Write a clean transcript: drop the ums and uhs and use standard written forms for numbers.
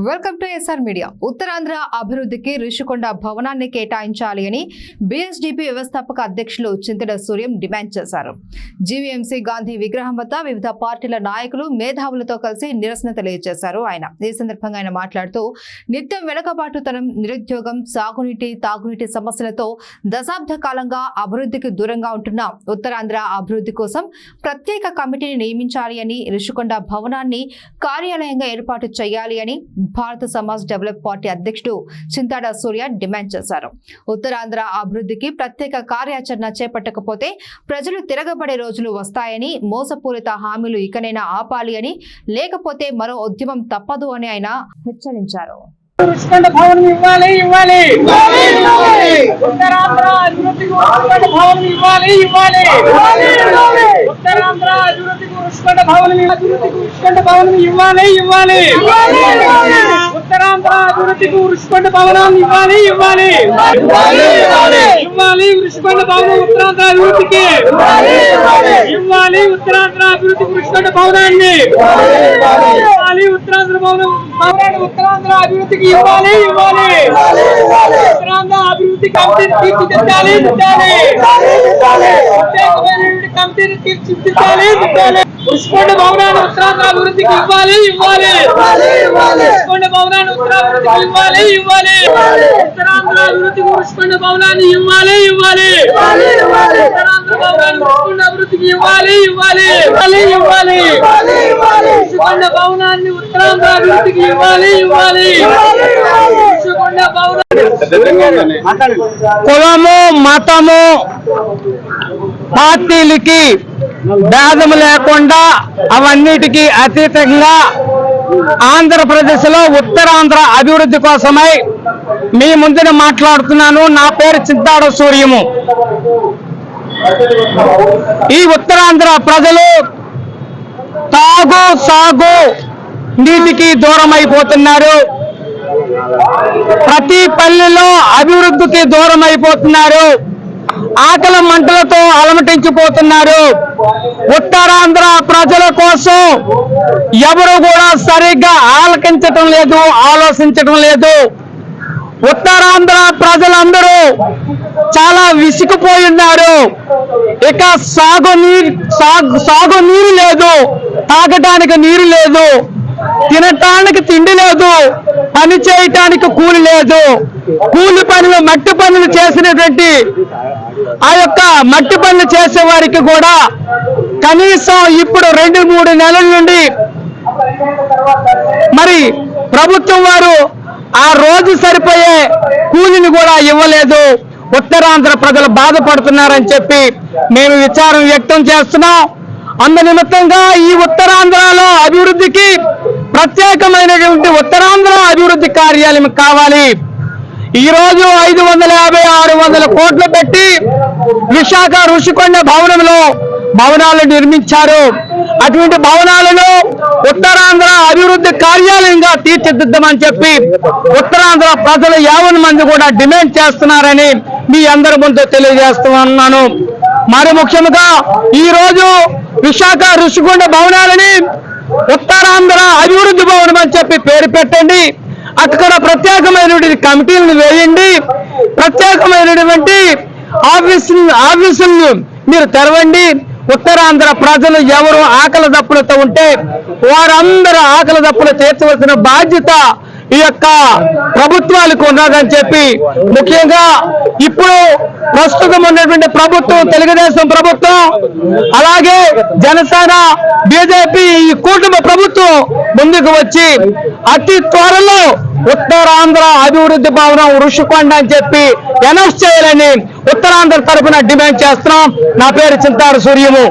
Welcome to SR media. Uttarandhra అభివృద్ధికి రుషికొండ భవనాన్ని కేటాయించాలి అని బీఎస్డీపీ వ్యవస్థాపక అధ్యక్షులు చింతడ సూర్యం డిమాండ్ చేశారు. జీవీఎంసీ గాంధీ విగ్రహం వద్ద వివిధ పార్టీల నాయకులు మేధావులతో కలిసి నిరసన తెలియజేశారు. ఈ సందర్భంగా ఆయన మాట్లాడుతూ నిత్యం వెనుకబాటుతనం, నిరుద్యోగం, సాగునీటి, తాగునీటి సమస్యలతో దశాబ్ద కాలంగా అభివృద్ధికి దూరంగా ఉంటున్న ఉత్తరాంధ్ర అభివృద్ధి కోసం ప్రత్యేక కమిటీని నియమించాలి అని, రుషికొండ భవనాన్ని కార్యాలయంగా ఏర్పాటు చేయాలి అని భారత సమాజ్ డెవలప్ పార్టీ అధ్యక్షుడు చింతాడ సూర్య డిమాండ్ చేశారు. ఉత్తరాంధ్ర అభివృద్ధికి ప్రత్యేక కార్యాచరణ చేపట్టకపోతే ప్రజలు తిరగబడే రోజులు వస్తాయని, మోసపూరిత హామీలు ఇకనైనా ఆపాలి అని, లేకపోతే మరో ఉద్యమం తప్పదు అని ఆయన హెచ్చరించారు. రుషికొండ భవనం ఇవ్వాలి ఇవ్వాలి ఉత్తరాంధ్ర అభివృద్ధికి రుషికొండ భవనం ఇవ్వాలి ఇవ్వాలి ఉత్తరాంధ్ర అభివృద్ధికి రుషికొండ భవనం రుషికొండ భవనం ఇవ్వాలి ఇవ్వాలి ఉత్తరాంధ్ర అభివృద్ధికి రుషికొండ భవనం ఇవ్వాలి ఇవ్వాలి ఇవ్వాలి రుషికొండ భవనం ఉత్తరాంధ్ర అభివృద్ధికి ఇవ్వాలి ఉత్తరాంధ్ర అభివృద్ధికి రుషికొండ భవనాన్ని ఇవ్వాలి ఉత్తరాంధ్ర భవనం ఉత్తరాంధ్ర అభివృద్ధికి ఇవ్వాలి ఇవ్వాలి ఉత్తరాంధ్ర అభివృద్ధి కమిటీని తీర్చిదిద్దాలి కమిటీని తీర్చిదిద్దాలి రుషికొండ భవనాన్ని ఉత్తరాంధ్ర అభివృద్ధికి ఇవ్వాలి ఇవ్వాలి రుషికొండ భవనాన్ని ఉత్తరాంధ్రకి ఇవ్వాలి ఇవ్వాలి ఉత్తరాంధ్ర అభివృద్ధికి రుషికొండ భవనాన్ని ఇవ్వాలి ఇవ్వాలి ఉత్తరాంధ్ర భవనాన్ని రుషికొండ అభివృద్ధికి ఇవ్వాలి ఇవ్వాలి ఇవ్వాలి రుషికొండ భవనాన్ని ఉత్తరాంధ్ర అభివృద్ధికి ఇవ్వాలి ఇవ్వాలి రుషికొండ భవనాన్ని కులము, మతము, పార్టీలకి భేదం లేకుండా అవన్నిటికీ అతీతంగా ఆంధ్రప్రదేశ్ లో ఉత్తరాంధ్ర అభివృద్ధి కోసమై మీ ముందున మాట్లాడుతున్నాను. నా పేరు చింతాడ సూర్యము. ఈ ఉత్తరాంధ్ర ప్రజలు తాగు, సాగు నీటికి దూరం అయిపోతున్నారు. ప్రతి పల్లెలో అభివృద్ధికి దూరం అయిపోతున్నారు. ఆకలి మంటలతో అలమటించిపోతున్నారు. ఉత్తరాంధ్ర ప్రజల కోసం ఎవరు కూడా సరిగ్గా ఆలకించటం లేదు, ఆలోచించటం లేదు. ఉత్తరాంధ్ర ప్రజలందరూ చాలా విసిగిపోయి ఉన్నారు. ఇక సాగు నీరు లేదు, తాగటానికి నీరు లేదు, తినటానికి తిండి లేదు, పని చేయటానికి కూలి లేదు. కూలి పనులు, మట్టి పనులు చేసినటువంటి ఆ యొక్క మట్టి పనులు చేసే వారికి కూడా కనీసం ఇప్పుడు 2-3 నెలల నుండి మరి ప్రభుత్వం వారు ఆ రోజు సరిపోయే కూలిని కూడా ఇవ్వలేదు. ఉత్తరాంధ్ర ప్రజలు బాధపడుతున్నారని చెప్పి మేము విచారం వ్యక్తం చేస్తున్నాం. అందు నిమిత్తంగా ఈ ఉత్తరాంధ్రలో అభివృద్ధికి ప్రత్యేకమైనటువంటి ఉత్తరాంధ్ర అభివృద్ధి కార్యాలయం కావాలి. ఈ రోజు 550-600 కోట్లు పెట్టి విశాఖ రుషికొండ భవనంలో భవనాలు నిర్మించారు. అటువంటి భవనాలను ఉత్తరాంధ్ర అభివృద్ధి కార్యాలయంగా తీర్చిదిద్దామని చెప్పి ఉత్తరాంధ్ర ప్రజలు 50 మంది కూడా డిమాండ్ చేస్తున్నారని మీ అందరి ముందు తెలియజేస్తున్నాను. మరి ముఖ్యంగా ఈ రోజు విశాఖ రుషికొండ భవనాలని ఉత్తరాంధ్ర అభివృద్ధి భవనం అని చెప్పి పేరు పెట్టండి. అక్కడ ప్రత్యేకమైనటువంటి కమిటీలను వేయండి. ప్రత్యేకమైనటువంటి ఆఫీసులను మీరు తెరవండి. ఉత్తరాంధ్ర ప్రజలు ఎవరు ఆకలి దప్పులతో ఉంటే వారందరూ ఆకలి దప్పులు తీర్చవలసిన బాధ్యత ఈ యొక్క ప్రభుత్వాలకు ఉన్నదని చెప్పి, ముఖ్యంగా ఇప్పుడు ప్రస్తుతం ఉన్నటువంటి ప్రభుత్వం, తెలుగుదేశం ప్రభుత్వం, అలాగే జనసేన, బీజేపీ ఈ కూటమి ప్రభుత్వం ముందుకు వచ్చి అతి త్వరలో ఉత్తరాంధ్ర అభివృద్ధి భవనం రుషికొండ అని చెప్పి అనౌన్స్ చేయాలని ఉత్తరాంధ్ర తరఫున డిమాండ్ చేస్తున్నాం. నా పేరు చింతాడ సూర్యము.